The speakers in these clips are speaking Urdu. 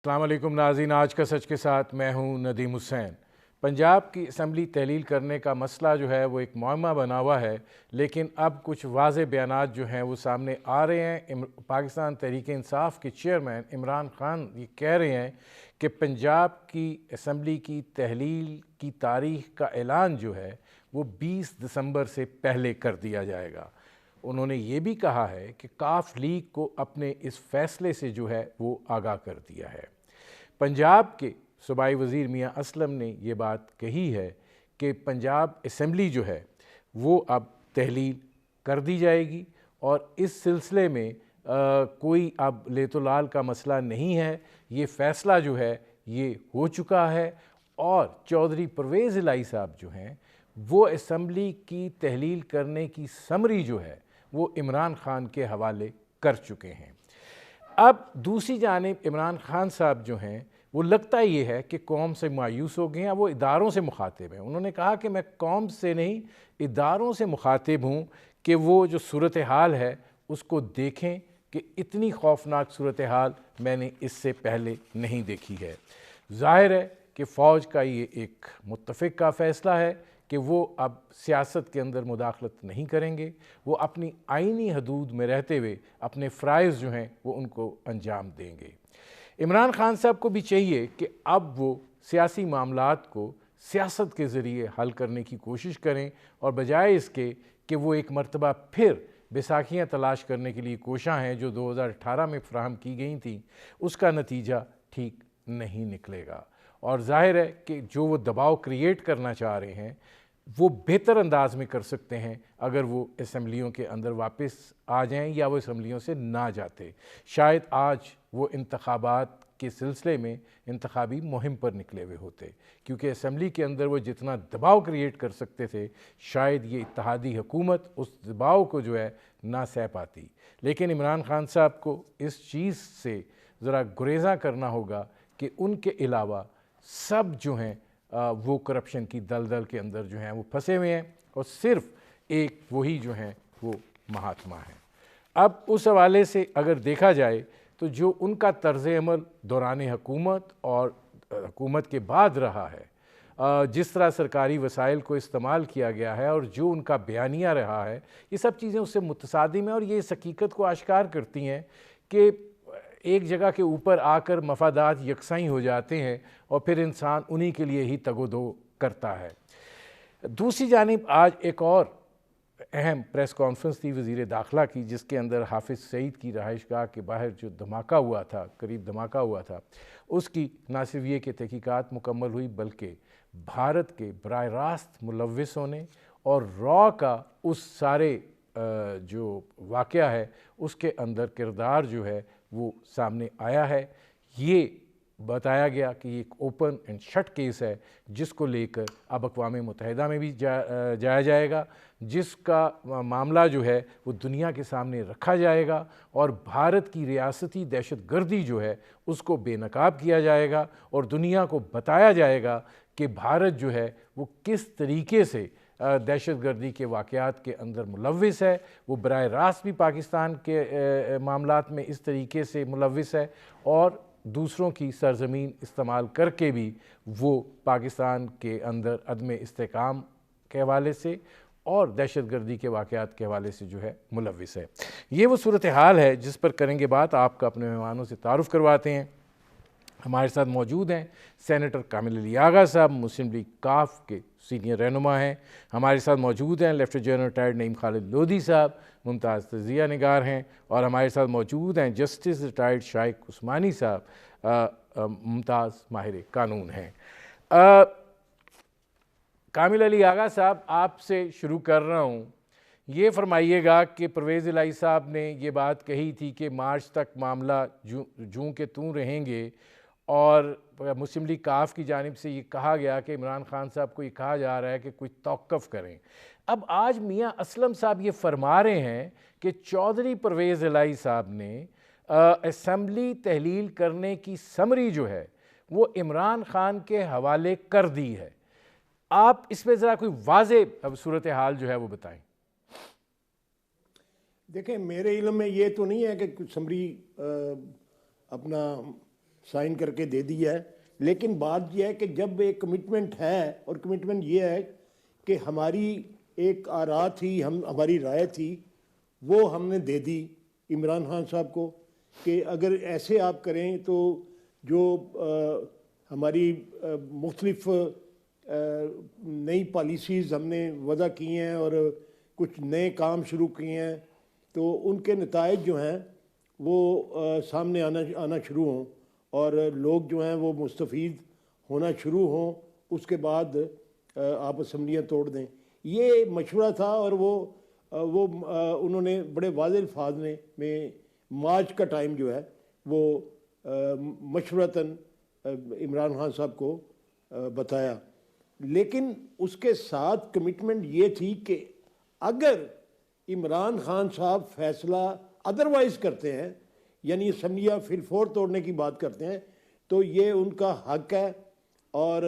السلام علیکم ناظرین، آج کا سچ کے ساتھ میں ہوں ندیم حسین۔ پنجاب کی اسمبلی تحلیل کرنے کا مسئلہ جو ہے وہ ایک معمہ بنا ہوا ہے، لیکن اب کچھ واضح بیانات جو ہیں وہ سامنے آ رہے ہیں۔ پاکستان تحریک انصاف کے چیئرمین عمران خان یہ کہہ رہے ہیں کہ پنجاب کی اسمبلی کی تحلیل کی تاریخ کا اعلان جو ہے وہ 20 دسمبر سے پہلے کر دیا جائے گا۔ انہوں نے یہ بھی کہا ہے کہ کاف لیگ کو اپنے اس فیصلے سے جو ہے وہ آگاہ کر دیا ہے۔ پنجاب کے صوبائی وزیر میاں اسلم نے یہ بات کہی ہے کہ پنجاب اسمبلی جو ہے وہ اب تحلیل کر دی جائے گی، اور اس سلسلے میں کوئی اب لیت و لال کا مسئلہ نہیں ہے۔ یہ فیصلہ جو ہے یہ ہو چکا ہے، اور چودھری پرویز الہی صاحب جو ہیں وہ اسمبلی کی تحلیل کرنے کی سمری جو ہے وہ عمران خان کے حوالے کر چکے ہیں۔ اب دوسری جانب عمران خان صاحب جو ہیں وہ لگتا یہ ہے کہ قوم سے مایوس ہو گئے ہیں، وہ اداروں سے مخاطب ہیں۔ انہوں نے کہا کہ میں قوم سے نہیں، اداروں سے مخاطب ہوں کہ وہ جو صورتحال ہے اس کو دیکھیں کہ اتنی خوفناک صورتحال میں نے اس سے پہلے نہیں دیکھی ہے۔ ظاہر ہے کہ فوج کا یہ ایک متفق کا فیصلہ ہے کہ وہ اب سیاست کے اندر مداخلت نہیں کریں گے، وہ اپنی آئینی حدود میں رہتے ہوئے اپنے فرائض جو ہیں وہ ان کو انجام دیں گے۔ عمران خان صاحب کو بھی چاہیے کہ اب وہ سیاسی معاملات کو سیاست کے ذریعے حل کرنے کی کوشش کریں، اور بجائے اس کے کہ وہ ایک مرتبہ پھر بیساکھیاں تلاش کرنے کے لیے کوشاں ہیں جو 2018 میں فراہم کی گئی تھیں، اس کا نتیجہ ٹھیک نہیں نکلے گا۔ اور ظاہر ہے کہ جو وہ دباؤ کریٹ کرنا چاہ رہے ہیں وہ بہتر انداز میں کر سکتے ہیں اگر وہ اسمبلیوں کے اندر واپس آ جائیں یا وہ اسمبلیوں سے نہ جاتے۔ شاید آج وہ انتخابات کے سلسلے میں انتخابی مہم پر نکلے ہوئے ہوتے، کیونکہ اسمبلی کے اندر وہ جتنا دباؤ کریٹ کر سکتے تھے شاید یہ اتحادی حکومت اس دباؤ کو جو ہے نہ سہ پاتی۔ لیکن عمران خان صاحب کو اس چیز سے ذرا گریزاں کرنا ہوگا کہ ان کے علاوہ سب جو ہیں وہ کرپشن کی دلدل کے اندر جو ہیں وہ پھنسے ہوئے ہیں، اور صرف ایک وہی جو ہیں وہ مہاتما ہیں۔ اب اس حوالے سے اگر دیکھا جائے تو جو ان کا طرز عمل دوران حکومت اور حکومت کے بعد رہا ہے، جس طرح سرکاری وسائل کو استعمال کیا گیا ہے اور جو ان کا بیانیہ رہا ہے، یہ سب چیزیں اس سے متصادم ہیں، اور یہ اس حقیقت کو آشکار کرتی ہیں کہ ایک جگہ کے اوپر آ کر مفادات یکساں ہو جاتے ہیں اور پھر انسان انہی کے لیے ہی تگ و دو کرتا ہے۔ دوسری جانب آج ایک اور اہم پریس کانفرنس تھی وزیر داخلہ کی، جس کے اندر حافظ سعید کی رہائش گاہ کے باہر جو دھماکہ ہوا تھا، قریب دھماکہ ہوا تھا، اس کی نہ صرف یہ کہ تحقیقات مکمل ہوئی بلکہ بھارت کے براہ راست ملوث ہونے اور را کا اس سارے جو واقعہ ہے اس کے اندر کردار جو ہے وہ سامنے آیا ہے۔ یہ بتایا گیا کہ یہ ایک اوپن اینڈ شٹ کیس ہے جس کو لے کر اب اقوام متحدہ میں بھی جایا جائے گا، جس کا معاملہ جو ہے وہ دنیا کے سامنے رکھا جائے گا، اور بھارت کی ریاستی دہشت گردی جو ہے اس کو بے نقاب کیا جائے گا، اور دنیا کو بتایا جائے گا کہ بھارت جو ہے وہ کس طریقے سے دہشت گردی کے واقعات کے اندر ملوث ہے، وہ براہ راست بھی پاکستان کے معاملات میں اس طریقے سے ملوث ہے، اور دوسروں کی سرزمین استعمال کر کے بھی وہ پاکستان کے اندر عدم استحکام کے حوالے سے اور دہشت گردی کے واقعات کے حوالے سے جو ہے ملوث ہے۔ یہ وہ صورتحال ہے جس پر کریں گے بات۔ آپ کا اپنے مہمانوں سے تعارف کرواتے ہیں۔ ہمارے ساتھ موجود ہیں سینیٹر کامل علی آغا صاحب، مسلم لیگ کاف کے سینئر رہنما ہیں۔ ہمارے ساتھ موجود ہیں لیفٹیننٹ جنرل ریٹائرڈ نعیم خالد لودھی صاحب، ممتاز تجزیہ نگار ہیں، اور ہمارے ساتھ موجود ہیں جسٹس ریٹائرڈ شائق عثمانی صاحب، ممتاز ماہر قانون ہیں۔ کامل علی آغا صاحب، آپ سے شروع کر رہا ہوں۔ یہ فرمائیے گا کہ پرویز الہی صاحب نے یہ بات کہی تھی کہ مارچ تک معاملہ جوں کہ توں رہیں گے، اور مسلم لیگ کاف کی جانب سے یہ کہا گیا کہ عمران خان صاحب کو یہ کہا جا رہا ہے کہ کچھ توقف کریں۔ اب آج میاں اسلم صاحب یہ فرما رہے ہیں کہ چودھری پرویز الہی صاحب نے اسمبلی تحلیل کرنے کی سمری جو ہے وہ عمران خان کے حوالے کر دی ہے۔ آپ اس میں ذرا کوئی واضح صورتحال جو ہے وہ بتائیں۔ دیکھیں، میرے علم میں یہ تو نہیں ہے کہ سمری اپنا سائن کر کے دے دیا ہے، لیکن بات یہ ہے کہ جب ایک کمٹمنٹ ہے، اور کمٹمنٹ یہ ہے کہ ہماری ایک آراء تھی، ہماری رائے تھی، وہ ہم نے دے دی عمران خان صاحب کو کہ اگر ایسے آپ کریں تو جو ہماری مختلف نئی پالیسیز ہم نے وضع کی ہیں اور کچھ نئے کام شروع کیے ہیں، تو ان کے نتائج جو ہیں وہ سامنے آنا شروع ہوں اور لوگ جو ہیں وہ مستفید ہونا شروع ہوں، اس کے بعد آپ اسمبلیاں توڑ دیں۔ یہ مشورہ تھا، اور وہ انہوں نے بڑے واضح الفاظ میں مارچ کا ٹائم جو ہے وہ مشورتاً عمران خان صاحب کو بتایا، لیکن اس کے ساتھ کمٹمنٹ یہ تھی کہ اگر عمران خان صاحب فیصلہ ادروائز کرتے ہیں، یعنی اسمبلیاں فی الفور توڑنے کی بات کرتے ہیں، تو یہ ان کا حق ہے، اور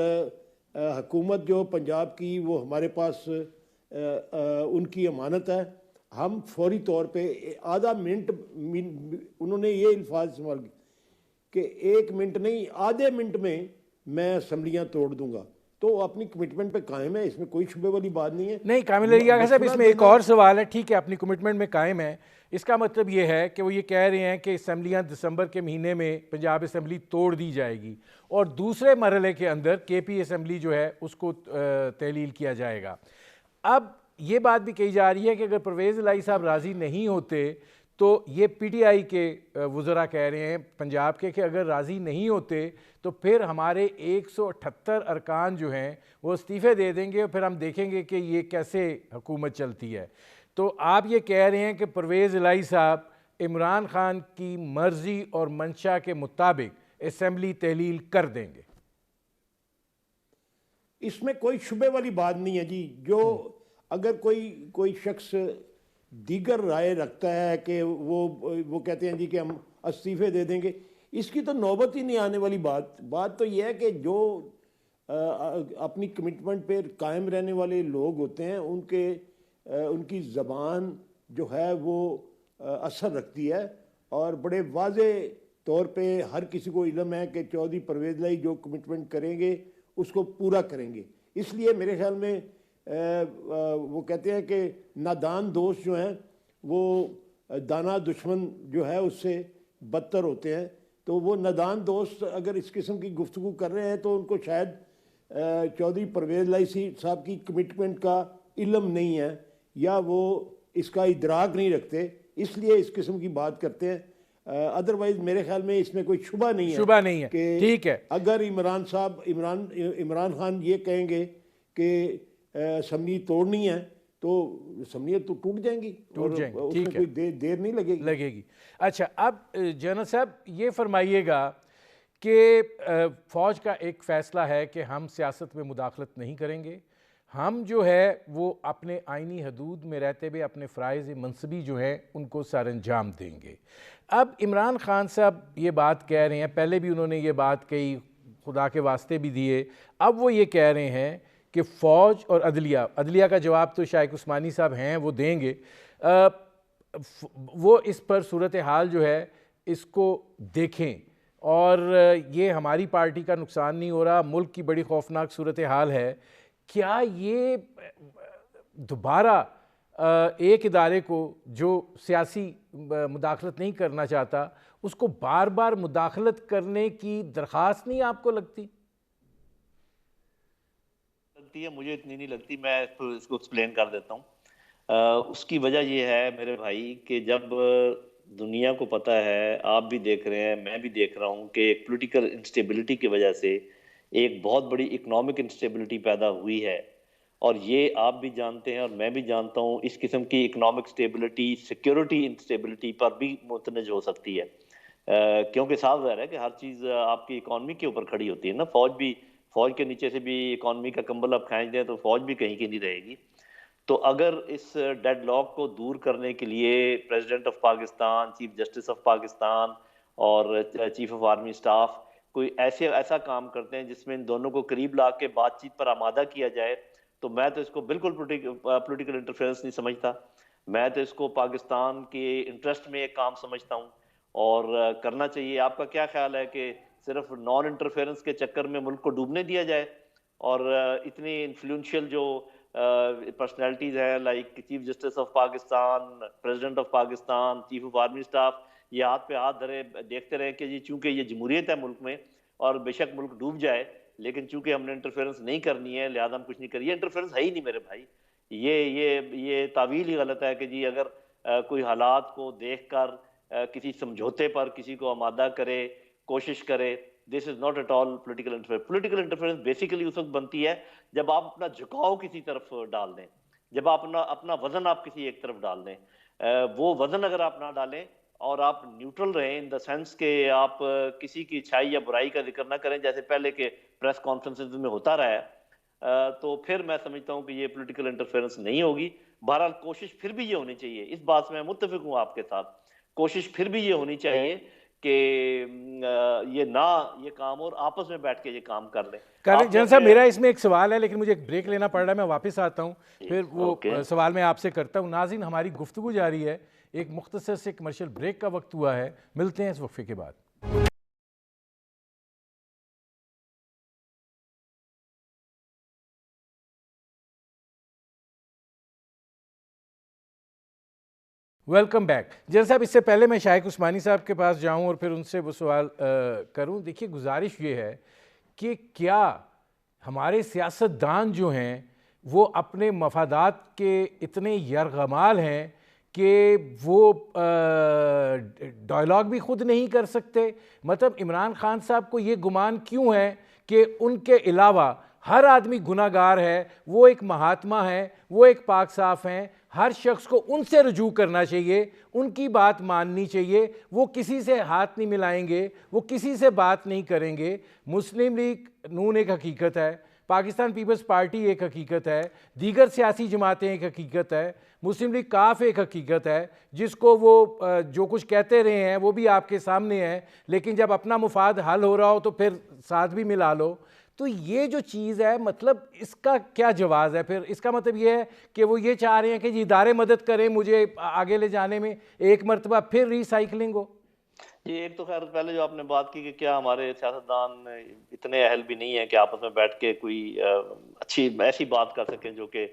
حکومت جو پنجاب کی وہ ہمارے پاس ان کی امانت ہے۔ ہم فوری طور پہ آدھا منٹ، انہوں نے یہ الفاظ استعمال کیے کہ 1 منٹ نہیں، آدھے منٹ میں اسمبلیاں توڑ دوں گا، تو اپنی کمٹمنٹ پہ قائم ہے، اس میں کوئی شبے والی بات نہیں ہے۔ نہیں کامل علی آغا صاحب، اس میں ایک اور سوال ہے، ٹھیک ہے اپنی کمٹمنٹ میں قائم ہے، اس کا مطلب یہ ہے کہ وہ یہ کہہ رہے ہیں کہ اسمبلیاں دسمبر کے مہینے میں پنجاب اسمبلی توڑ دی جائے گی، اور دوسرے مرحلے کے اندر کے پی اسمبلی جو ہے اس کو تحلیل کیا جائے گا۔ اب یہ بات بھی کہی جا رہی ہے کہ اگر پرویز الہی صاحب راضی نہیں ہوتے، تو یہ پی ٹی آئی کے وزراء کہہ رہے ہیں پنجاب کے کہ اگر راضی نہیں ہوتے تو پھر ہمارے 178 ارکان جو ہیں وہ استعفے دے دیں گے، اور پھر ہم دیکھیں گے کہ یہ کیسے حکومت چلتی ہے۔ تو آپ یہ کہہ رہے ہیں کہ پرویز الہی صاحب عمران خان کی مرضی اور منشا کے مطابق اسمبلی تحلیل کر دیں گے؟ اس میں کوئی شبے والی بات نہیں ہے جی۔ جو اگر کوئی شخص دیگر رائے رکھتا ہے کہ وہ کہتے ہیں جی کہ ہم استعفے دے دیں گے، اس کی تو نوبت ہی نہیں آنے والی بات تو یہ ہے کہ جو اپنی کمٹمنٹ پہ قائم رہنے والے لوگ ہوتے ہیں، ان کی زبان جو ہے وہ اثر رکھتی ہے، اور بڑے واضح طور پہ ہر کسی کو علم ہے کہ چودھری پرویز الہی جو کمٹمنٹ کریں گے اس کو پورا کریں گے۔ اس لیے میرے خیال میں وہ کہتے ہیں کہ نادان دوست جو ہیں وہ دانا دشمن جو ہے اس سے بدتر ہوتے ہیں، تو وہ نادان دوست اگر اس قسم کی گفتگو کر رہے ہیں تو ان کو شاید چودھری پرویز الہی صاحب کی کمٹمنٹ کا علم نہیں ہے، یا وہ اس کا ادراک نہیں رکھتے، اس لیے اس قسم کی بات کرتے ہیں۔ ادروائز میرے خیال میں اس میں کوئی شبہ نہیں ہے کہ ٹھیک ہے، اگر عمران خان یہ کہیں گے کہ اسمبلی توڑنی ہے تو اسمبلیاں تو ٹوٹ جائیں گی، اور اس میں کوئی دیر نہیں لگے گی۔ اچھا، اب جنرل صاحب یہ فرمائیے گا کہ فوج کا ایک فیصلہ ہے کہ ہم سیاست میں مداخلت نہیں کریں گے، ہم جو ہے وہ اپنے آئینی حدود میں رہتے ہوئے اپنے فرائض منصبی جو ہیں ان کو سر انجام دیں گے۔ اب عمران خان صاحب یہ بات کہہ رہے ہیں، پہلے بھی انہوں نے یہ بات کہی، خدا کے واسطے بھی دیے، اب وہ یہ کہہ رہے ہیں کہ فوج اور عدلیہ کا جواب تو شائق عثمانی صاحب ہیں وہ دیں گے، وہ اس پر صورتحال جو ہے اس کو دیکھیں، اور یہ ہماری پارٹی کا نقصان نہیں ہو رہا، ملک کی بڑی خوفناک صورتحال ہے۔ کیا یہ دوبارہ ایک ادارے کو جو سیاسی مداخلت نہیں کرنا چاہتا اس کو بار بار مداخلت کرنے کی درخواست نہیں آپ کو لگتی ہے؟ مجھے اتنی نہیں لگتی، میں اس کو ایکسپلین کر دیتا ہوں۔ اس کی وجہ یہ ہے میرے بھائی کہ جب دنیا کو پتہ ہے، آپ بھی دیکھ رہے ہیں، میں بھی دیکھ رہا ہوں کہ ایک پولیٹیکل انسٹیبلٹی کی وجہ سے ایک بہت بڑی اکنامک انسٹیبلٹی پیدا ہوئی ہے، اور یہ آپ بھی جانتے ہیں اور میں بھی جانتا ہوں، اس قسم کی اکنامک اسٹیبلٹی سیکیورٹی انسٹیبلٹی پر بھی متنج ہو سکتی ہے، کیونکہ صاف ظاہر ہے کہ ہر چیز آپ کی اکانومی کے اوپر کھڑی ہوتی ہے نا۔ فوج کے نیچے سے بھی اکانومی کا کمبل آپ کھینچ دیں تو فوج بھی کہیں کی نہیں رہے گی۔ تو اگر اس ڈیڈ لاک کو دور کرنے کے لیے president of Pakistan, chief justice of Pakistan اور چیف آف آرمی سٹاف کوئی ایسا کام کرتے ہیں جس میں ان دونوں کو قریب لا کے بات چیت پر آمادہ کیا جائے، تو میں تو اس کو بالکل پولیٹیکل انٹرفیئرنس نہیں سمجھتا، میں تو اس کو پاکستان کے انٹرسٹ میں ایک کام سمجھتا ہوں، اور کرنا چاہیے۔ آپ کا کیا خیال ہے کہ صرف نان انٹرفیئرنس کے چکر میں ملک کو ڈوبنے دیا جائے. اور اتنی انفلوئنشیل جو پرسنالٹیز ہیں like chief justice of Pakistan, president of Pakistan, chief of army staff, یہ ہاتھ پہ ہاتھ دھرے دیکھتے رہے کہ جی چونکہ یہ جمہوریت ہے ملک میں اور بے شک ملک ڈوب جائے لیکن چونکہ ہم نے انٹرفیئرنس نہیں کرنی ہے لہٰذا ہم کچھ نہیں کریے. انٹرفیئرنس ہے ہی نہیں میرے بھائی. یہ تعویل ہی غلط ہے کہ جی اگر کوئی حالات کو دیکھ کر کسی سمجھوتے پر کسی کو آمادہ کرے, کوشش کرے. This is not at all political interference. Political interference basically اس وقت بنتی ہے جب آپ اپنا جھکاؤ کسی طرف ڈال دیں, جب آپ اپنا وزن آپ کسی ایک طرف ڈال دیں. وہ وزن اگر آپ نہ ڈالیں اور آپ نیوٹرل رہیں ان دا سینس کہ آپ کسی کی اچھائی یا برائی کا ذکر نہ کریں جیسے پہلے کے پریس کانفرنسز میں ہوتا رہا ہے, تو پھر میں سمجھتا ہوں کہ یہ پولیٹیکل انٹرفیئرنس نہیں ہوگی. بہرحال کوشش پھر بھی یہ ہونی چاہیے, اس بات سے میں متفق ہوں آپ کے ساتھ, کوشش پھر بھی یہ ہونی چاہیے کہ یہ کام اور آپس میں بیٹھ کے یہ کام کر لیں. جنرل صاحب میرا اس میں ایک سوال ہے لیکن مجھے ایک بریک لینا پڑ رہا ہے, میں واپس آتا ہوں پھر وہ سوال میں آپ سے کرتا ہوں. ناظرین ہماری گفتگو جاری ہے, ایک مختصر سے کمرشل بریک کا وقت ہوا ہے, ملتے ہیں اس وقفے کے بعد. Welcome back. جنرل صاحب اس سے پہلے میں شائق عثمانی صاحب کے پاس جاؤں اور پھر ان سے وہ سوال کروں. دیکھیے گزارش یہ ہے کہ کیا ہمارے سیاستدان جو ہیں وہ اپنے مفادات کے اتنے یرغمال ہیں کہ وہ ڈائلاگ بھی خود نہیں کر سکتے؟ مطلب عمران خان صاحب کو یہ گمان کیوں ہے کہ ان کے علاوہ ہر آدمی گناہ گار ہے, وہ ایک مہاتما ہے, وہ ایک پاک صاف ہیں, ہر شخص کو ان سے رجوع کرنا چاہیے, ان کی بات ماننی چاہیے, وہ کسی سے ہاتھ نہیں ملائیں گے, وہ کسی سے بات نہیں کریں گے. مسلم لیگ نون ایک حقیقت ہے, پاکستان پیپلز پارٹی ایک حقیقت ہے, دیگر سیاسی جماعتیں ایک حقیقت ہے, مسلم لیگ کاف ایک حقیقت ہے جس کو وہ جو کچھ کہتے رہے ہیں وہ بھی آپ کے سامنے ہے, لیکن جب اپنا مفاد حل ہو رہا ہو تو پھر ساتھ بھی ملا لو. تو یہ جو چیز ہے مطلب اس کا کیا جواز ہے؟ پھر اس کا مطلب یہ ہے کہ وہ یہ چاہ رہے ہیں کہ جی ادارے مدد کریں مجھے آگے لے جانے میں, ایک مرتبہ پھر ری سائیکلنگ ہو. جی ایک تو خیر پہلے جو آپ نے بات کی کہ کیا ہمارے سیاستدان اتنے اہل بھی نہیں ہیں کہ آپس میں بیٹھ کے کوئی اچھی ایسی بات کر سکیں جو کہ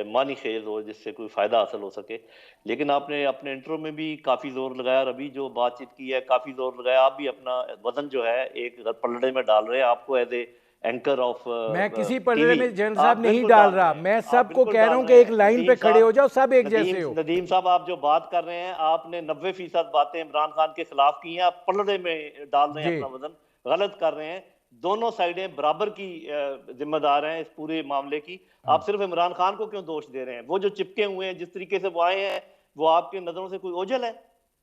معنی خیز ہو, جس سے کوئی فائدہ حاصل ہو سکے. لیکن آپ نے اپنے انٹرو میں بھی کافی زور لگایا اور ابھی جو بات چیت کی ہے کافی زور لگایا. آپ بھی اپنا وزن جو ہے ایک پلڑے میں ڈال رہے ہیں. آپ کو ایز اے اینکر آف میں کسی پلڑے میں جنرل صاحب نہیں ڈال رہا, میں سب کو کہہ رہا ہوں کہ ایک لائن پہ کھڑے ہو جاؤ, سب ایک جیسے ہو. ندیم صاحب آپ جو بات کر رہے ہیں آپ نے 90% باتیں عمران خان کے خلاف کی ہیں, آپ پلڑے میں ڈال رہے ہیں اپنا وزن, غلط کر رہے ہیں. دونوں سائیڈیں برابر کی ذمہ دار ہیں اس پورے معاملے کی. آپ صرف عمران خان کو کیوں دوش دے رہے ہیں؟ وہ جو چپکے ہوئے ہیں جس طریقے سے وہ آئے ہیں وہ آپ کے نظروں سے کوئی اوجھل ہے؟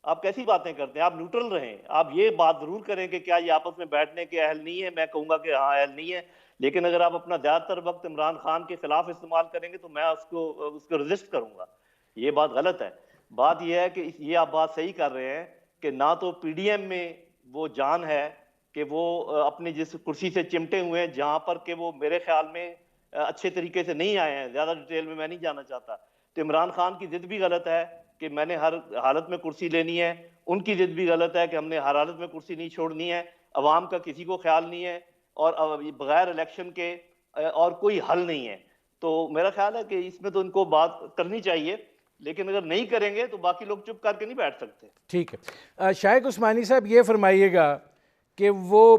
آپ کیسی باتیں کرتے ہیں؟ آپ نیوٹرل رہیں. آپ یہ بات ضرور کریں کہ کیا یہ آپس میں بیٹھنے کے اہل نہیں ہے. میں کہوں گا کہ ہاں اہل نہیں ہے, لیکن اگر آپ اپنا زیادہ تر وقت عمران خان کے خلاف استعمال کریں گے تو میں اس کو ریزسٹ کروں گا. یہ بات غلط ہے. بات یہ ہے کہ یہ آپ بات صحیح کر رہے ہیں کہ نہ تو پی ڈی ایم میں وہ جان ہے کہ وہ اپنی جس کرسی سے چمٹے ہوئے ہیں جہاں پر کہ وہ میرے خیال میں اچھے طریقے سے نہیں آئے ہیں, زیادہ ڈیٹیل میں نہیں جانا چاہتا. تو عمران خان کی ضد بھی غلط ہے کہ میں نے ہر حالت میں کرسی لینی ہے, ان کی ضد بھی غلط ہے کہ ہم نے ہر حالت میں کرسی نہیں چھوڑنی ہے. عوام کا کسی کو خیال نہیں ہے اور بغیر الیکشن کے اور کوئی حل نہیں ہے. تو میرا خیال ہے کہ اس میں تو ان کو بات کرنی چاہیے, لیکن اگر نہیں کریں گے تو باقی لوگ چپ کر کے نہیں بیٹھ سکتے. ٹھیک ہے. شائق عثمانی صاحب یہ فرمائیے گا کہ وہ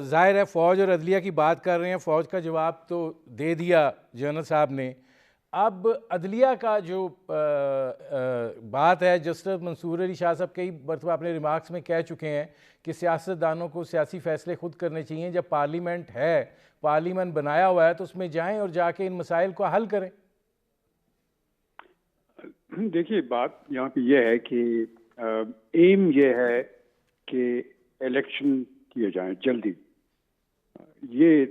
ظاہر ہے فوج اور عدلیہ کی بات کر رہے ہیں, فوج کا جواب تو دے دیا جنرل صاحب نے. اب عدلیہ کا جو بات ہے, جسٹس منصور علی شاہ صاحب کئی مرتبہ اپنے ریمارکس میں کہہ چکے ہیں کہ سیاستدانوں کو سیاسی فیصلے خود کرنے چاہیے. جب پارلیمنٹ ہے, پارلیمنٹ بنایا ہوا ہے تو اس میں جائیں اور جا کے ان مسائل کو حل کریں. دیکھیے بات یہاں پہ یہ ہے کہ ایم یہ ہے کہ الیکشن کیے جائیں جلدی, یہ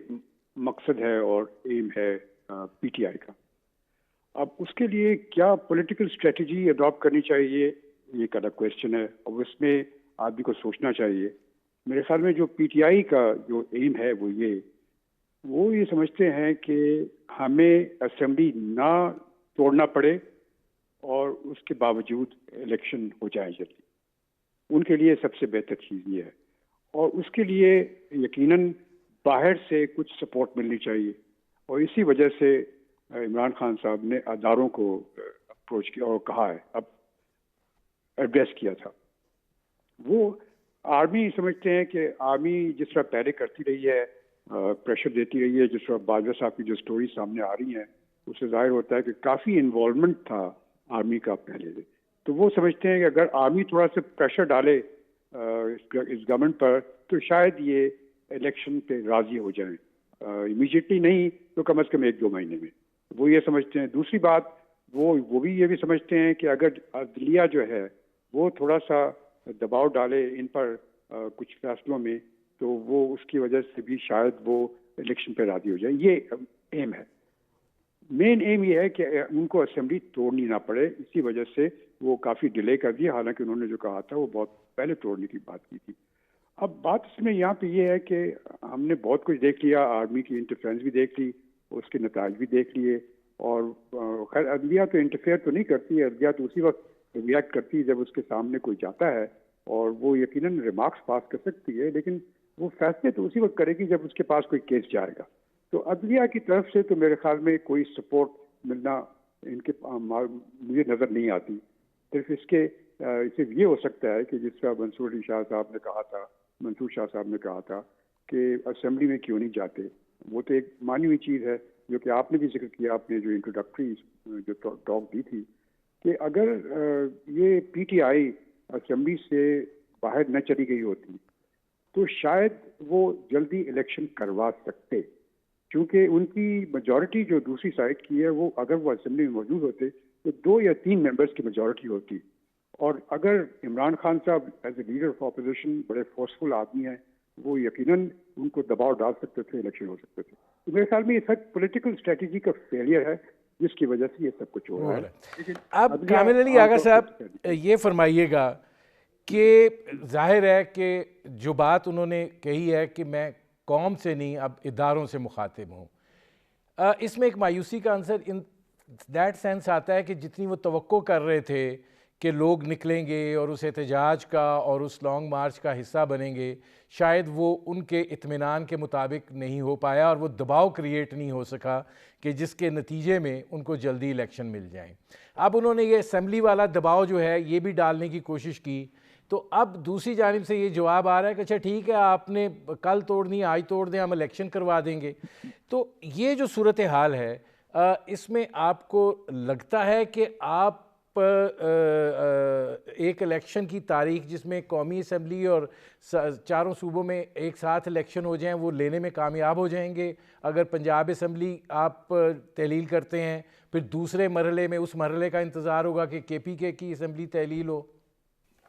مقصد ہے اور ایم ہے پی ٹی آئی کا. اب اس کے لیے کیا پولیٹیکل اسٹریٹجی اڈاپٹ کرنی چاہیے, یہ ایک الگ کویشچن ہے, اور اس میں آدمی کو سوچنا چاہیے. میرے خیال میں جو پی ٹی آئی کا جو ایم ہے وہ یہ سمجھتے ہیں کہ ہمیں اسمبلی نہ توڑنا پڑے اور اس کے باوجود الیکشن ہو جائے جلدی. ان کے لیے سب سے بہتر چیز یہ ہے. اور اس کے لیے یقیناً باہر سے کچھ سپورٹ ملنی چاہیے، اور اسی وجہ سے عمران خان صاحب نے اداروں کو اپروچ کیا اور کہا ہے، اب ایڈریس کیا تھا۔ وہ آرمی سمجھتے ہیں کہ آرمی جس طرح پہلے کرتی رہی ہے، پریشر دیتی رہی ہے، جس طرح باجوہ صاحب کی جو سٹوری سامنے آ رہی ہیں اس سے ظاہر ہوتا ہے کہ کافی انوالومنٹ تھا آرمی کا پہلے سے، تو وہ سمجھتے ہیں کہ اگر آرمی تھوڑا سا پریشر ڈالے اس گورنمنٹ پر تو شاید یہ الیکشن پہ راضی ہو جائیں، امیجیٹلی نہیں تو کم از کم 1-2 مہینے میں، وہ یہ سمجھتے ہیں۔ دوسری بات وہ بھی یہ بھی سمجھتے ہیں کہ اگر عدلیہ جو ہے وہ تھوڑا سا دباؤ ڈالے ان پر کچھ فیصلوں میں، تو وہ اس کی وجہ سے بھی شاید وہ الیکشن پہ راضی ہو جائے۔ یہ ایم ہے، مین ایم یہ ہے کہ ان کو اسمبلی توڑنی نہ پڑے، اسی وجہ سے وہ کافی ڈیلے کر دیا، حالانکہ انہوں نے جو کہا تھا وہ بہت پہلے توڑنے کی بات کی تھی۔ اب بات اس میں یہاں پہ یہ ہے کہ ہم نے بہت کچھ دیکھ لیا، آرمی کی انٹرفیرنس بھی دیکھ لی، اس کے نتائج بھی دیکھ لیے، اور خیر عدلیہ تو انٹرفیئر تو نہیں کرتی ہے، عدلیہ تو اسی وقت ریئیکٹ کرتی ہے جب اس کے سامنے کوئی جاتا ہے، اور وہ یقیناً ریمارکس پاس کر سکتی ہے، لیکن وہ فیصلے تو اسی وقت کرے گی جب اس کے پاس کوئی کیس جائے گا۔ تو عدلیہ کی طرف سے تو میرے خیال میں کوئی سپورٹ ملنا ان کے مجھے نظر نہیں آتی، صرف صرف یہ ہو سکتا ہے کہ جس طرح منصور علی شاہ صاحب نے کہا تھا، منصور شاہ صاحب نے کہا تھا کہ اسمبلی میں کیوں نہیں جاتے، وہ تو ایک مانی ہوئی چیز ہے جو کہ آپ نے بھی ذکر کیا، آپ نے جو انٹروڈکٹری جو ٹاک دی تھی، کہ اگر یہ پی ٹی آئی اسمبلی سے باہر نہ چلی گئی ہوتی تو شاید وہ جلدی الیکشن کروا سکتے، کیونکہ ان کی میجورٹی جو دوسری سائڈ کی ہے، وہ اگر وہ اسمبلی میں موجود ہوتے تو 2 یا 3 ممبرز کی میجورٹی ہوتی، اور اگر عمران خان صاحب as a leader of opposition بڑے فورسفل آدمی ہیں، وہ یقیناً ان کو دباؤ ڈال سکتے تھے، الیکشن ہو سکتے تھے۔ تو میرے خیال میں یہ سب پولیٹیکل اسٹریٹجی کا فیلئر ہے جس کی وجہ سے یہ سب کچھ ہو رہا ہے۔ اب کامل علی آغا صاحب یہ فرمائیے گا کہ ظاہر ہے کہ جو بات انہوں نے کہی ہے کہ میں قوم سے نہیں اب اداروں سے مخاطب ہوں، اس میں ایک مایوسی کا عنصر ان دیٹ سینس آتا ہے کہ جتنی وہ توقع کر رہے تھے کہ لوگ نکلیں گے اور اس احتجاج کا اور اس لانگ مارچ کا حصہ بنیں گے، شاید وہ ان کے اطمینان کے مطابق نہیں ہو پایا، اور وہ دباؤ کریٹ نہیں ہو سکا کہ جس کے نتیجے میں ان کو جلدی الیکشن مل جائیں۔ اب انہوں نے یہ اسمبلی والا دباؤ جو ہے یہ بھی ڈالنے کی کوشش کی، تو اب دوسری جانب سے یہ جواب آ رہا ہے کہ اچھا ٹھیک ہے، آپ نے کل توڑنی آج توڑ دیں، ہم الیکشن کروا دیں گے۔ تو یہ جو صورتحال ہے اس میں آپ کو لگتا ہے کہ آپ ایک الیکشن کی تاریخ جس میں قومی اسمبلی اور 4 صوبوں میں ایک ساتھ الیکشن ہو جائیں وہ لینے میں کامیاب ہو جائیں گے؟ اگر پنجاب اسمبلی آپ تحلیل کرتے ہیں، پھر دوسرے مرحلے میں اس مرحلے کا انتظار ہوگا کہ کے پی کے کی اسمبلی تحلیل ہو؟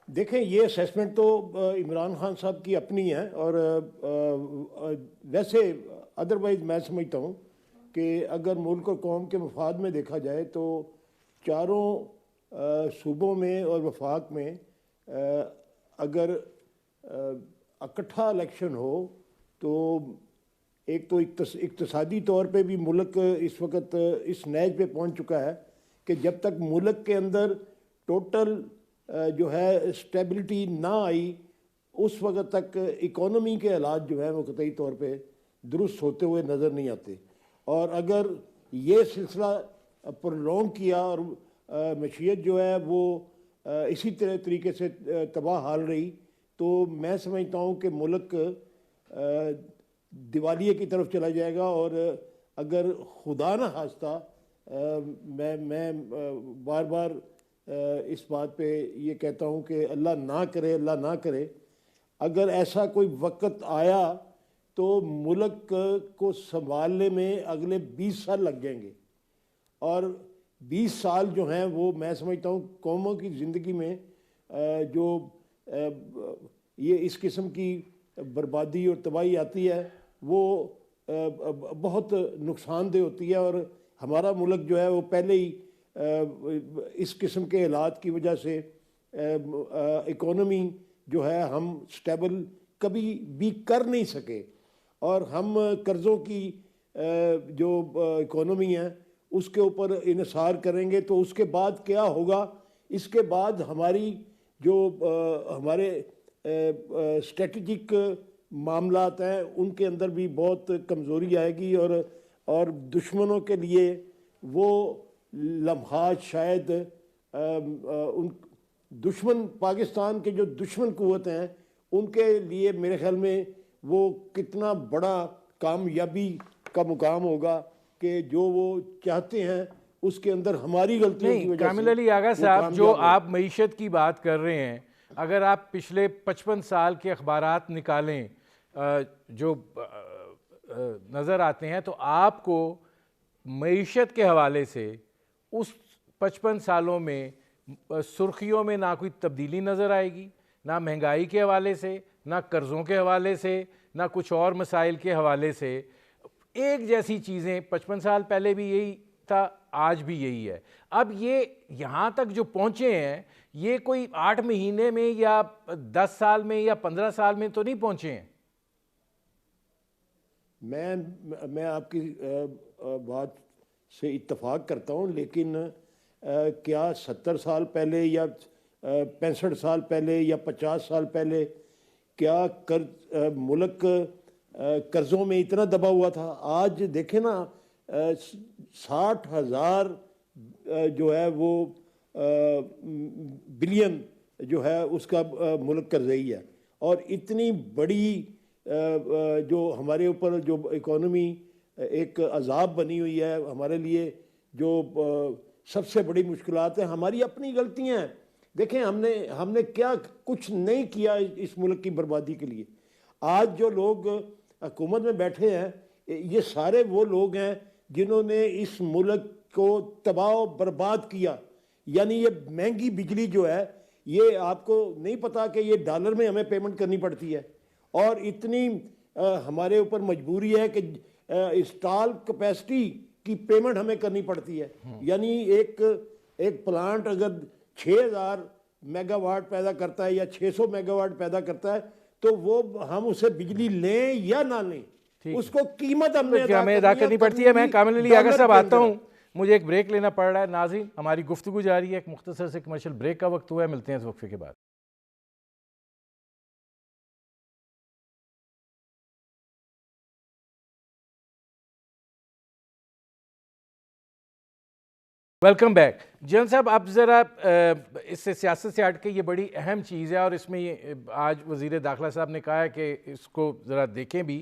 دیکھیں، یہ اسیسمنٹ تو عمران خان صاحب کی اپنی ہے، اور ویسے ادروائز میں سمجھتا ہوں کہ اگر ملک اور قوم کے مفاد میں دیکھا جائے تو 4 صوبوں میں اور وفاق میں اگر اکٹھا الیکشن ہو تو ایک تو اقتصادی طور پہ بھی ملک اس وقت اس نیج پہ پہنچ چکا ہے کہ جب تک ملک کے اندر ٹوٹل جو ہے اسٹیبلٹی نہ آئی اس وقت تک اکانومی کے حالات جو ہیں وہ قطعی طور پہ درست ہوتے ہوئے نظر نہیں آتے، اور اگر یہ سلسلہ پرولونگ کیا اور معیشت جو ہے وہ اسی طریقے سے تباہ حال رہی تو میں سمجھتا ہوں کہ ملک دیوالیے کی طرف چلا جائے گا۔ اور اگر خدا نہ خواستہ، میں بار بار اس بات پہ یہ کہتا ہوں کہ اللہ نہ کرے، اگر ایسا کوئی وقت آیا تو ملک کو سنبھالنے میں اگلے 20 سال لگ جائیں گے، اور 20 سال جو ہیں وہ میں سمجھتا ہوں قوموں کی زندگی میں جو یہ اس قسم کی بربادی اور تباہی آتی ہے وہ بہت نقصان دہ ہوتی ہے، اور ہمارا ملک جو ہے وہ پہلے ہی اس قسم کے حالات کی وجہ سے اکانومی جو ہے ہم سٹیبل کبھی بھی کر نہیں سکے، اور ہم قرضوں کی جو اکانومی ہے اس کے اوپر انحصار کریں گے تو اس کے بعد کیا ہوگا؟ اس کے بعد ہماری جو ہمارے اسٹریٹجک معاملات ہیں ان کے اندر بھی بہت کمزوری آئے گی، اور دشمنوں کے لیے وہ لمحات شاید ان دشمن پاکستان کے جو دشمن قوتیں ہیں ان کے لیے میرے خیال میں وہ کتنا بڑا کامیابی کا مقام ہوگا کہ جو وہ چاہتے ہیں اس کے اندر ہماری غلطیوں کی نہیں وجہ سے کامل علی آغا وہ صاحب، جو کامیاب ہو۔ آپ معیشت کی بات کر رہے ہیں، اگر آپ پچھلے 55 سال کے اخبارات نکالیں جو نظر آتے ہیں، تو آپ کو معیشت کے حوالے سے اس 55 سالوں میں سرخیوں میں نہ کوئی تبدیلی نظر آئے گی، نہ مہنگائی کے حوالے سے، نہ قرضوں کے حوالے سے، نہ کچھ اور مسائل کے حوالے سے۔ ایک جیسی چیزیں 55 سال پہلے بھی یہی تھا، آج بھی یہی ہے۔ اب یہ یہاں تک جو پہنچے ہیں، یہ کوئی 8 مہینے میں یا 10 سال میں یا 15 سال میں تو نہیں پہنچے ہیں۔ میں آپ کی بات سے اتفاق کرتا ہوں، لیکن کیا 70 سال پہلے یا 65 سال پہلے یا 50 سال پہلے کیا ملک قرضوں میں اتنا دبا ہوا تھا؟ آج دیکھیں نا، 60,000 جو ہے وہ بلین جو ہے اس کا ملک قرضئی ہے، اور اتنی بڑی جو ہمارے اوپر جو اکانومی ایک عذاب بنی ہوئی ہے ہمارے لیے، جو سب سے بڑی مشکلات ہیں ہماری اپنی غلطیاں ہیں۔ دیکھیں ہم نے کیا کچھ نہیں کیا اس ملک کی بربادی کے لیے۔ آج جو لوگ حکومت میں بیٹھے ہیں یہ سارے وہ لوگ ہیں جنہوں نے اس ملک کو تباہ و برباد کیا۔ یعنی یہ مہنگی بجلی جو ہے، یہ آپ کو نہیں پتا کہ یہ ڈالر میں ہمیں پیمنٹ کرنی پڑتی ہے، اور اتنی ہمارے اوپر مجبوری ہے کہ انسٹال کیپیسٹی کی پیمنٹ ہمیں کرنی پڑتی ہے۔ یعنی ایک پلانٹ اگر 6000 میگا واٹ پیدا کرتا ہے یا 600 میگا واٹ پیدا کرتا ہے، تو وہ ہم اسے بجلی لیں یا نہ لیں، اس کو قیمت ہمیں ادا کرنی پڑتی ہے۔ میں کامل علی آغا صاحب آتا ہوں، مجھے ایک بریک لینا پڑ رہا ہے۔ ناظرین، ہماری گفتگو جاری ہے، ایک مختصر سے کمرشل بریک کا وقت ہوا ہے، ملتے ہیں اس وقفے کے بعد۔ Welcome back. جن صاحب، اب ذرا اس سے سیاست سے ہٹ کے یہ بڑی اہم چیز ہے، اور اس میں یہ آج وزیر داخلہ صاحب نے کہا ہے کہ اس کو ذرا دیکھیں بھی،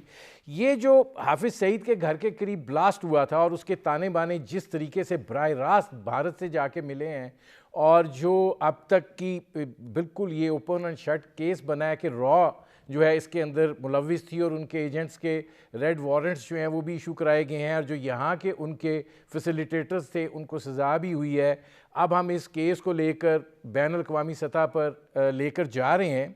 یہ جو حافظ سعید کے گھر کے قریب بلاسٹ ہوا تھا اور اس کے تانے بانے جس طریقے سے براہ راست بھارت سے جا کے ملے ہیں، اور جو اب تک کی بالکل یہ اوپن اینڈ شٹ کیس بنا ہے کہ را جو ہے اس کے اندر ملوث تھی، اور ان کے ایجنٹس کے ریڈ وارنٹس جو ہیں وہ بھی ایشو کرائے گئے ہیں، اور جو یہاں کے ان کے فیسیلیٹیٹرز تھے ان کو سزا بھی ہوئی ہے۔ اب ہم اس کیس کو لے کر بین الاقوامی سطح پر لے کر جا رہے ہیں۔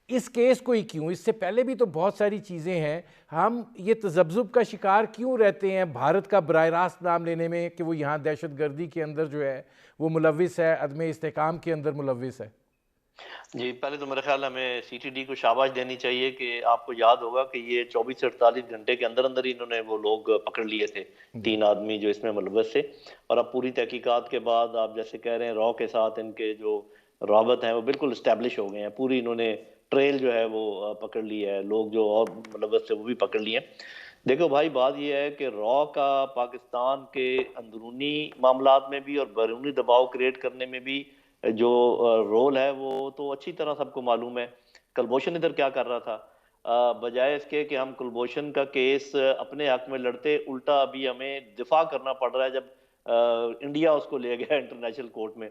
اس کیس کو ہی کیوں؟ اس سے پہلے بھی تو بہت ساری چیزیں ہیں، ہم یہ تذبذب کا شکار کیوں رہتے ہیں بھارت کا براہ راست نام لینے میں کہ وہ یہاں دہشت گردی کے اندر جو ہے وہ ملوث ہے، عدم استحکام کے اندر ملوث ہے؟ جی، پہلے تو میرے خیال ہمیں سی ٹی ڈی کو شاباش دینی چاہیے کہ آپ کو یاد ہوگا کہ یہ 24 سے 48 گھنٹے کے اندر ہی انہوں نے وہ لوگ پکڑ لیے تھے، 3 آدمی جو اس میں ملوث تھے، اور اب پوری تحقیقات کے بعد آپ جیسے کہہ رہے ہیں را کے ساتھ ان کے جو رابط ہیں وہ بالکل اسٹیبلش ہو گئے ہیں، پوری انہوں نے ٹریل جو ہے وہ پکڑ لی ہے، لوگ جو اور ملوث تھے وہ بھی پکڑ لیے ہیں۔ دیکھو بھائی، بات یہ ہے کہ را کا پاکستان کے اندرونی معاملات میں بھی اور بیرونی دباؤ کریٹ کرنے میں بھی جو رول ہے وہ تو اچھی طرح سب کو معلوم ہے۔ کلبھوشن ادھر کیا کر رہا تھا؟ بجائے اس کے کہ ہم کلبھوشن کا کیس اپنے حق میں لڑتے، الٹا ابھی ہمیں دفاع کرنا پڑ رہا ہے جب انڈیا اس کو لے گیا انٹرنیشنل کورٹ میں۔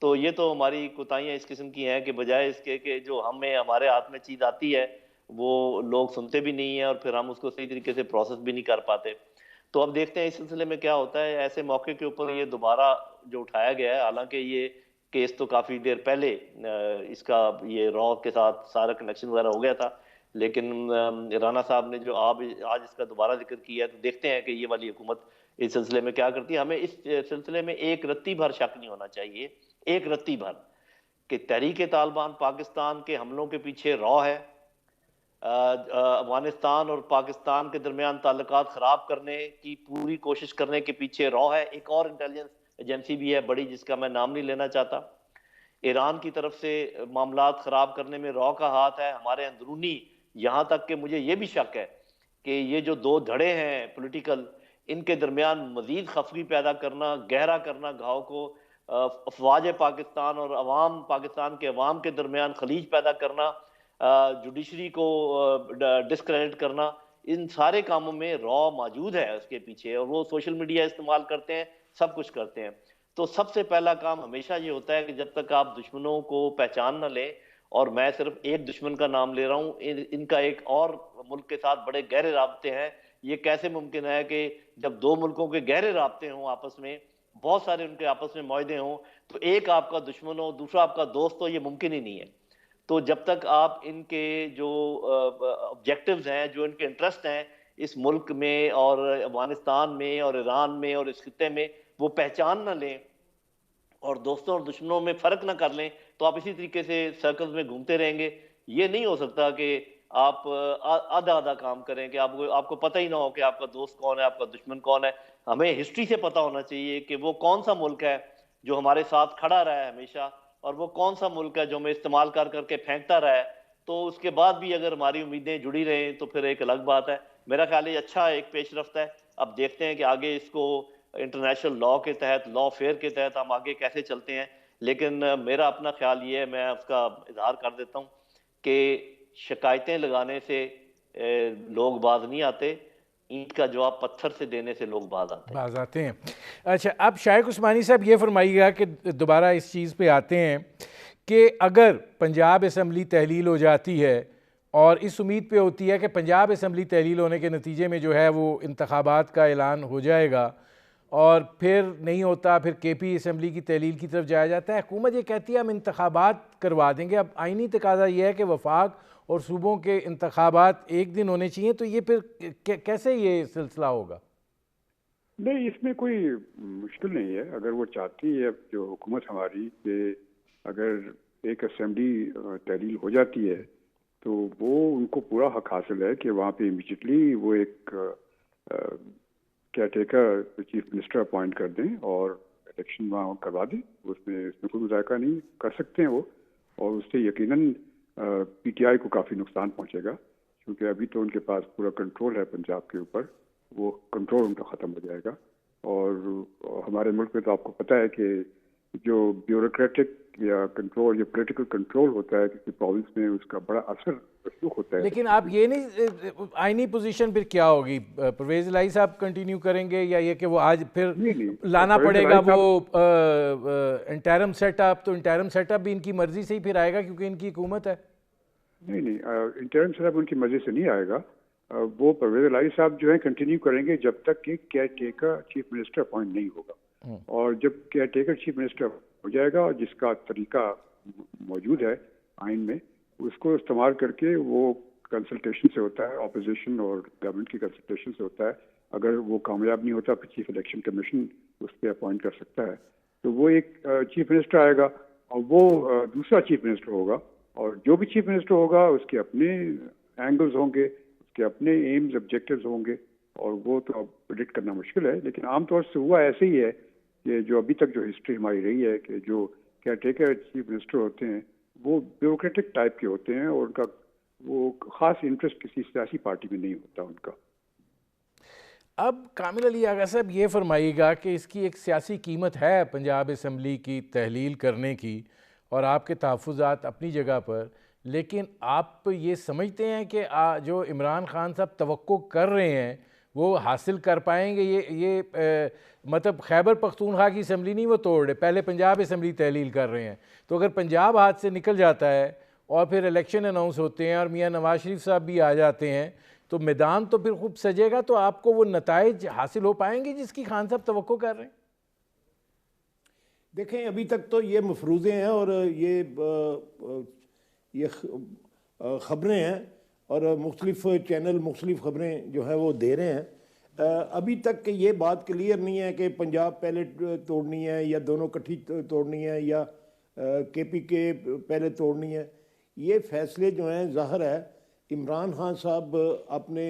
تو یہ تو ہماری کوتاہیاں اس قسم کی ہیں کہ بجائے اس کے کہ جو ہمیں ہمارے ہاتھ میں چیز آتی ہے وہ لوگ سنتے بھی نہیں ہیں، اور پھر ہم اس کو صحیح طریقے سے پروسیس بھی نہیں کر پاتے۔ تو اب دیکھتے ہیں اس سلسلے میں کیا ہوتا ہے۔ ایسے موقع کے اوپر یہ دوبارہ جو اٹھایا گیا ہے، حالانکہ یہ کیس تو کافی دیر پہلے اس کا یہ را کے ساتھ سارا کنیکشن وغیرہ ہو گیا تھا، لیکن رانا صاحب نے جو آج اس کا دوبارہ ذکر کیا ہے، تو دیکھتے ہیں کہ یہ والی حکومت اس سلسلے میں کیا کرتی ہے۔ ہمیں اس سلسلے میں ایک رتی بھر شک نہیں ہونا چاہیے، ایک رتی بھر، کہ تحریک طالبان پاکستان کے حملوں کے پیچھے را ہے، افغانستان اور پاکستان کے درمیان تعلقات خراب کرنے کی پوری کوشش کرنے کے پیچھے را ہے۔ ایک اور انٹیلیجنس ایجنسی بھی ہے بڑی، جس کا میں نام نہیں لینا چاہتا، ایران کی طرف سے معاملات خراب کرنے میں رو کا ہاتھ ہے، ہمارے اندرونی، یہاں تک کہ مجھے یہ بھی شک ہے کہ یہ جو دو دھڑے ہیں پولیٹیکل، ان کے درمیان مزید خفگی پیدا کرنا، گہرا کرنا گھاؤ کو، افواج پاکستان اور عوام پاکستان کے عوام کے درمیان خلیج پیدا کرنا، جوڈیشری کو ڈسکریڈٹ کرنا، ان سارے کاموں میں را موجود ہے اس کے پیچھے، اور وہ سوشل میڈیا استعمال کرتے ہیں، سب کچھ کرتے ہیں۔ تو سب سے پہلا کام ہمیشہ یہ ہوتا ہے کہ جب تک آپ دشمنوں کو پہچان نہ لیں، اور میں صرف ایک دشمن کا نام لے رہا ہوں، ان کا ایک اور ملک کے ساتھ بڑے گہرے رابطے ہیں۔ یہ کیسے ممکن ہے کہ جب دو ملکوں کے گہرے رابطے ہوں آپس میں، بہت سارے ان کے آپس میں معاہدے ہوں، تو ایک آپ کا دشمن ہو دوسرا آپ کا دوست ہو، یہ ممکن ہی نہیں ہے۔ تو جب تک آپ ان کے جو آبجیکٹیوز ہیں، جو ان کے انٹرسٹ ہیں اس ملک میں اور افغانستان میں اور ایران میں اور اس خطے میں، وہ پہچان نہ لیں اور دوستوں اور دشمنوں میں فرق نہ کر لیں، تو آپ اسی طریقے سے سرکلز میں گھومتے رہیں گے۔ یہ نہیں ہو سکتا کہ آپ آدھا آدھا کام کریں کہ آپ کو پتہ ہی نہ ہو کہ آپ کا دوست کون ہے، آپ کا دشمن کون ہے۔ ہمیں ہسٹری سے پتہ ہونا چاہیے کہ وہ کون سا ملک ہے جو ہمارے ساتھ کھڑا رہا ہے ہمیشہ، اور وہ کون سا ملک ہے جو ہمیں استعمال کر کر کے پھینکتا رہا ہے۔ تو اس کے بعد بھی اگر ہماری امیدیں جڑی رہیں تو پھر ایک الگ بات ہے۔ میرا خیال ہے اچھا ایک پیش رفت ہے۔ اب دیکھتے ہیں کہ آگے اس کو انٹرنیشنل لا کے تحت، لا فیئر کے تحت ہم آگے کیسے چلتے ہیں۔ لیکن میرا اپنا خیال یہ ہے، میں اس کا اظہار کر دیتا ہوں کہ شکایتیں لگانے سے لوگ باز نہیں آتے، اینٹ کا جواب پتھر سے دینے سے لوگ باز آتے ہیں۔ باز آتے ہیں۔ اچھا، اب شائق عثمانی صاحب یہ فرمائیے گا کہ دوبارہ اس چیز پہ آتے ہیں کہ اگر پنجاب اسمبلی تحلیل ہو جاتی ہے، اور اس امید پہ ہوتی ہے کہ پنجاب اسمبلی تحلیل ہونے کے نتیجے میں جو ہے وہ انتخابات کا اعلان ہو جائے گا، اور پھر نہیں ہوتا، پھر کے پی اسمبلی کی تحلیل کی طرف جایا جاتا ہے، حکومت یہ کہتی ہے ہم انتخابات کروا دیں گے۔ اب آئینی تقاضا یہ ہے کہ وفاق اور صوبوں کے انتخابات ایک دن ہونے چاہیے، تو یہ پھر کیسے یہ سلسلہ ہوگا؟ نہیں، اس میں کوئی مشکل نہیں ہے۔ اگر وہ چاہتی ہے جو حکومت ہماری کہ اگر ایک اسمبلی تحلیل ہو جاتی ہے تو وہ ان کو پورا حق حاصل ہے کہ وہاں پہ امیجیٹلی وہ ایک care taker chief minister appoint کر دیں اور الیکشن وہاں کروا دیں۔ اس میں کوئی مذائقہ نہیں، کر سکتے ہیں وہ، اور اس سے یقیناً پی ٹی آئی کو کافی نقصان پہنچے گا، کیونکہ ابھی تو ان کے پاس پورا کنٹرول ہے پنجاب کے اوپر، وہ کنٹرول ان کا ختم ہو جائے گا۔ اور ہمارے ملک میں تو آپ کو پتہ ہے کہ جو بیوروکریٹک یا کنٹرول یا پولیٹیکل کنٹرول ہوتا ہے کسی پروونس میں، اس کا بڑا اثر رسوخ ہوتا ہے۔ لیکن آپ یہ نہیں، آئینی پوزیشن پھر کیا ہوگی؟ پرویز الہی صاحب کنٹینیو کریں گے، یا یہ کہ وہ آج پھر لانا پڑے گا وہ انٹرم سیٹ اپ؟ تو انٹرم سیٹ اپ بھی ان کی مرضی سے ہی پھر آئے گا کیونکہ ان کی حکومت ہے۔ نہیں، انٹرم سیٹ اپ ان کی مرضی سے نہیں آئے گا۔ وہ پرویز الہی صاحب جو ہیں کنٹینیو کریں گے جب تک کہ care taker chief minister appoint نہیں ہوگا، اور جب کیئر ٹیکر چیف منسٹر ہو جائے گا، جس کا طریقہ موجود ہے آئین میں، اس کو استعمال کر کے وہ کنسلٹیشن سے ہوتا ہے، اپوزیشن اور گورنمنٹ کی کنسلٹیشن سے ہوتا ہے۔ اگر وہ کامیاب نہیں ہوتا پھر چیف الیکشن کمیشن اس پہ اپوائنٹ کر سکتا ہے۔ تو وہ ایک چیف منسٹر آئے گا اور وہ دوسرا چیف منسٹر ہوگا، اور جو بھی چیف منسٹر ہوگا اس کے اپنے اینگلز ہوں گے، اس کے اپنے ایمز آبجیکٹیوز ہوں گے، اور وہ تو اب پریڈکٹ کرنا مشکل ہے۔ لیکن عام طور سے ہوا ایسے ہی ہے کہ جو ابھی تک جو ہسٹری ہماری رہی ہے کہ جو کیئر ٹیکر چیف منسٹر ہوتے ہیں وہ بیوروکریٹک ٹائپ کے ہوتے ہیں، اور ان کا وہ خاص انٹرسٹ کسی سیاسی پارٹی میں نہیں ہوتا ان کا۔ اب کامل علی آغا صاحب یہ فرمائیے گا کہ اس کی ایک سیاسی قیمت ہے پنجاب اسمبلی کی تحلیل کرنے کی، اور آپ کے تحفظات اپنی جگہ پر، لیکن آپ یہ سمجھتے ہیں کہ جو عمران خان صاحب توقع کر رہے ہیں وہ حاصل کر پائیں گے؟ یہ مطلب خیبر پختونخوا کی اسمبلی نہیں وہ توڑ رہے، پہلے پنجاب اسمبلی تحلیل کر رہے ہیں، تو اگر پنجاب ہاتھ سے نکل جاتا ہے اور پھر الیکشن اناؤنس ہوتے ہیں اور میاں نواز شریف صاحب بھی آ جاتے ہیں تو میدان تو پھر خوب سجے گا، تو آپ کو وہ نتائج حاصل ہو پائیں گے جس کی خان صاحب توقع کر رہے ہیں؟ دیکھیں، ابھی تک تو یہ مفروضے ہیں اور یہ خبریں ہیں، اور مختلف چینل مختلف خبریں جو ہیں وہ دے رہے ہیں۔ ابھی تک یہ بات کلیئر نہیں ہے کہ پنجاب پہلے توڑنی ہے یا دونوں کٹھی توڑنی ہے یا کے پی کے پہلے توڑنی ہے۔ یہ فیصلے جو ہیں ظاہر ہے عمران خان صاحب اپنے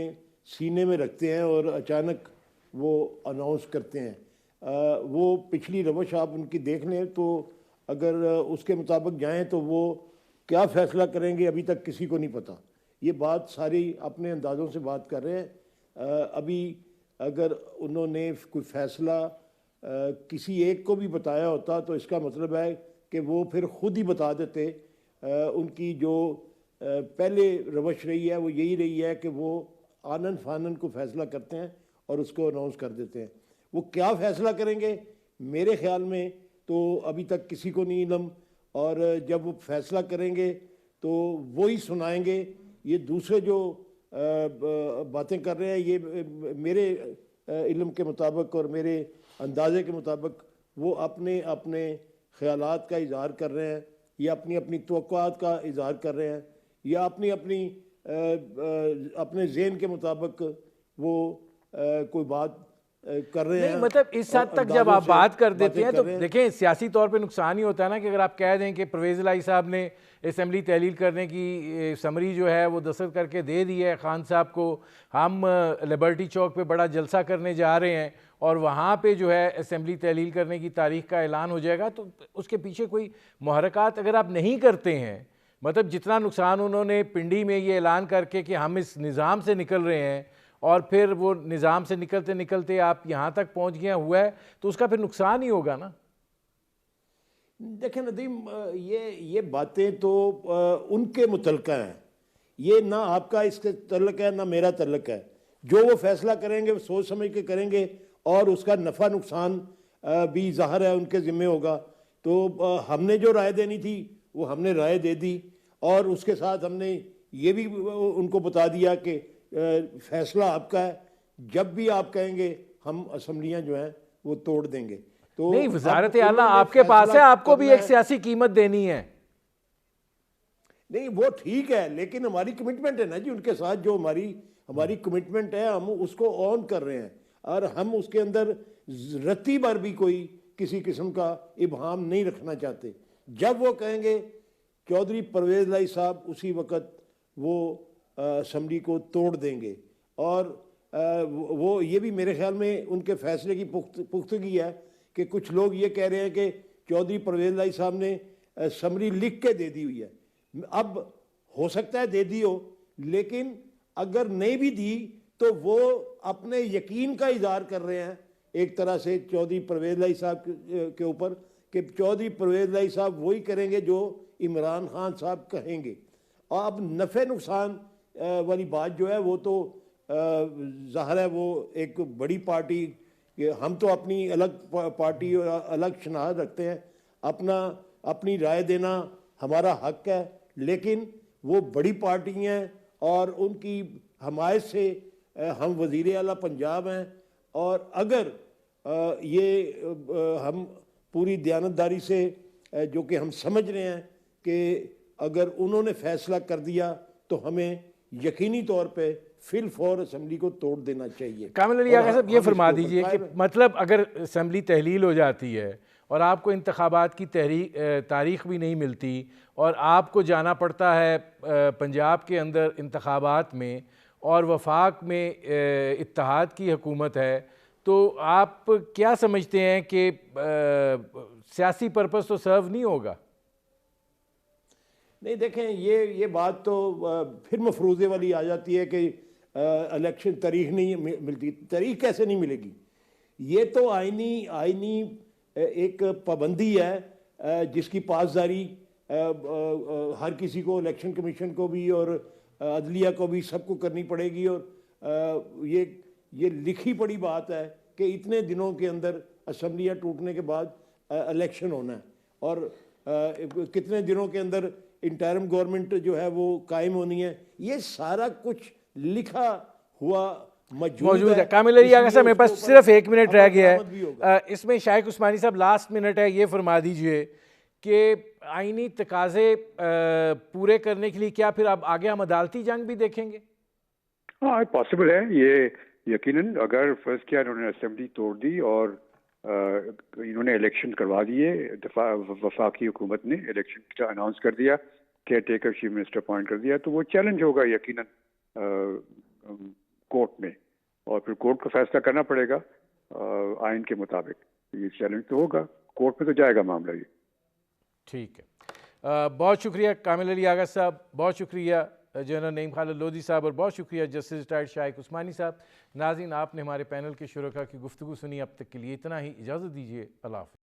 سینے میں رکھتے ہیں اور اچانک وہ اناؤنس کرتے ہیں۔ وہ پچھلی روش آپ ان کی دیکھ لیں تو اگر اس کے مطابق جائیں تو وہ کیا فیصلہ کریں گے ابھی تک کسی کو نہیں پتہ. یہ بات ساری اپنے اندازوں سے بات کر رہے ہیں. ابھی اگر انہوں نے کوئی فیصلہ کسی ایک کو بھی بتایا ہوتا تو اس کا مطلب ہے کہ وہ پھر خود ہی بتا دیتے. ان کی جو پہلے روش رہی ہے وہ یہی رہی ہے کہ وہ آنن فانن کو فیصلہ کرتے ہیں اور اس کو اناؤنس کر دیتے ہیں. وہ کیا فیصلہ کریں گے میرے خیال میں تو ابھی تک کسی کو نہیں علم, اور جب وہ فیصلہ کریں گے تو وہی سنائیں گے. یہ دوسرے جو باتیں کر رہے ہیں یہ میرے علم کے مطابق اور میرے اندازے کے مطابق وہ اپنے اپنے خیالات کا اظہار کر رہے ہیں, یا اپنی اپنی توقعات کا اظہار کر رہے ہیں, یا اپنی اپنے ذہن کے مطابق وہ کوئی بات کر رہے ہیں. نہیں مطلب اس حد تک جب آپ بات کر دیتے ہیں تو دیکھیں سیاسی طور پہ نقصان ہی ہوتا ہے نا, کہ اگر آپ کہہ دیں کہ پرویز الہی صاحب نے اسمبلی تحلیل کرنے کی سمری جو ہے وہ دستخط کر کے دے دی ہے خان صاحب کو, ہم لبرٹی چوک پہ بڑا جلسہ کرنے جا رہے ہیں اور وہاں پہ جو ہے اسمبلی تحلیل کرنے کی تاریخ کا اعلان ہو جائے گا, تو اس کے پیچھے کوئی محرکات اگر آپ نہیں کرتے ہیں, مطلب جتنا نقصان انہوں نے پنڈی میں یہ اعلان کر کے کہ ہم اس نظام سے نکل رہے ہیں اور پھر وہ نظام سے نکلتے نکلتے آپ یہاں تک پہنچ گیا ہوا ہے, تو اس کا پھر نقصان ہی ہوگا نا. دیکھیں ندیم, یہ باتیں تو ان کے متعلقہ ہیں, یہ نہ آپ کا اس کے تعلق ہے نہ میرا تعلق ہے. جو وہ فیصلہ کریں گے وہ سوچ سمجھ کے کریں گے اور اس کا نفع نقصان بھی ظاہر ہے ان کے ذمہ ہوگا. تو ہم نے جو رائے دینی تھی وہ ہم نے رائے دے دی, اور اس کے ساتھ ہم نے یہ بھی ان کو بتا دیا کہ فیصلہ آپ کا ہے, جب بھی آپ کہیں گے ہم اسمبلیاں جو ہیں وہ توڑ دیں گے. تو نہیں وزارت اعلیٰ آپ کے پاس ہے, آپ کو بھی ایک سیاسی قیمت دینی ہے. نہیں وہ ٹھیک ہے, لیکن ہماری کمٹمنٹ ہے نا جی ان کے ساتھ, جو ہماری کمٹمنٹ ہے ہم اس کو آن کر رہے ہیں, اور ہم اس کے اندر رتی بھر بھی کوئی کسی قسم کا ابہام نہیں رکھنا چاہتے. جب وہ کہیں گے چودھری پرویز الہی صاحب اسی وقت وہ اسمبلی کو توڑ دیں گے. اور وہ یہ بھی میرے خیال میں ان کے فیصلے کی پختگی ہے کہ کچھ لوگ یہ کہہ رہے ہیں کہ چودھری پرویز الہی صاحب نے سمری لکھ کے دے دی ہوئی ہے. اب ہو سکتا ہے دے دی ہو, لیکن اگر نہیں بھی دی تو وہ اپنے یقین کا اظہار کر رہے ہیں ایک طرح سے چودھری پرویز الہی صاحب کے اوپر, کہ چودھری پرویز الہی صاحب وہی کریں گے جو عمران خان صاحب کہیں گے. اور اب نفع نقصان والی بات جو ہے وہ تو ظاہر ہے وہ ایک بڑی پارٹی, ہم تو اپنی الگ پارٹی اور الگ شناخت رکھتے ہیں, اپنی رائے دینا ہمارا حق ہے, لیکن وہ بڑی پارٹی ہیں اور ان کی حمایت سے ہم وزیر اعلیٰ پنجاب ہیں. اور اگر یہ ہم پوری دیانتداری سے جو کہ ہم سمجھ رہے ہیں کہ اگر انہوں نے فیصلہ کر دیا تو ہمیں یقینی طور پہ فی الفور اسمبلی کو توڑ دینا چاہیے. کامل علی آغا صاحب یہ فرما دیجئے کہ مطلب اگر اسمبلی تحلیل ہو جاتی ہے اور آپ کو انتخابات کی تاریخ بھی نہیں ملتی اور آپ کو جانا پڑتا ہے پنجاب کے اندر انتخابات میں, اور وفاق میں اتحاد کی حکومت ہے, تو آپ کیا سمجھتے ہیں کہ سیاسی پرپس تو سرو نہیں ہوگا؟ نہیں دیکھیں یہ بات تو پھر مفروضے والی آ جاتی ہے کہ الیکشن تاریخ نہیں ملتی. تاریخ کیسے نہیں ملے گی؟ یہ تو آئینی ایک پابندی ہے جس کی پاسداری ہر کسی کو, الیکشن کمیشن کو بھی اور عدلیہ کو بھی, سب کو کرنی پڑے گی. اور یہ لکھی پڑی بات ہے کہ اتنے دنوں کے اندر اسمبلیاں ٹوٹنے کے بعد الیکشن ہونا ہے, اور کتنے دنوں کے اندر انٹرم گورنمنٹ جو ہے وہ قائم ہونی ہے. یہ سارا کچھ لکھا ہوا موجود ہے. کامل علی آغا صاحب میرے پاس صرف 1 منٹ رہ گیا ہے, اس میں شائق عثمانی صاحب لاسٹ منٹ ہے, یہ فرما دیجئے کہ آئینی تقاضے پورے کرنے کے لیے کیا پھر اب آگے ہم عدالتی جنگ بھی دیکھیں گے؟ ہاں پاسبل ہے یہ یقیناً. اگر فرض کیا انہوں نے اسمبلی توڑ دی اور انہوں نے الیکشن کروا دیے, وفاقی حکومت نے الیکشن اناؤنس کر دیا, care taker chief minister appoint کر دیا, تو وہ چیلنج ہوگا یقیناً کورٹ میں, اور پھر کورٹ کو فیصلہ کرنا پڑے گا آئین کے مطابق. یہ چیلنج تو ہوگا, کورٹ میں تو جائے گا معاملہ. یہ ٹھیک ہے، بہت شکریہ کامل علی آغا صاحب، بہت شکریہ جنرل نعیم خالد لودھی صاحب، اور بہت شکریہ جسٹس ریٹائرڈ شائق عثمانی صاحب۔ ناظرین، آپ نے ہمارے پینل کے شرکاء کی گفتگو سنی، اب تک کے لیے اتنا ہی، اجازت دیجیے، اللہ حافظ۔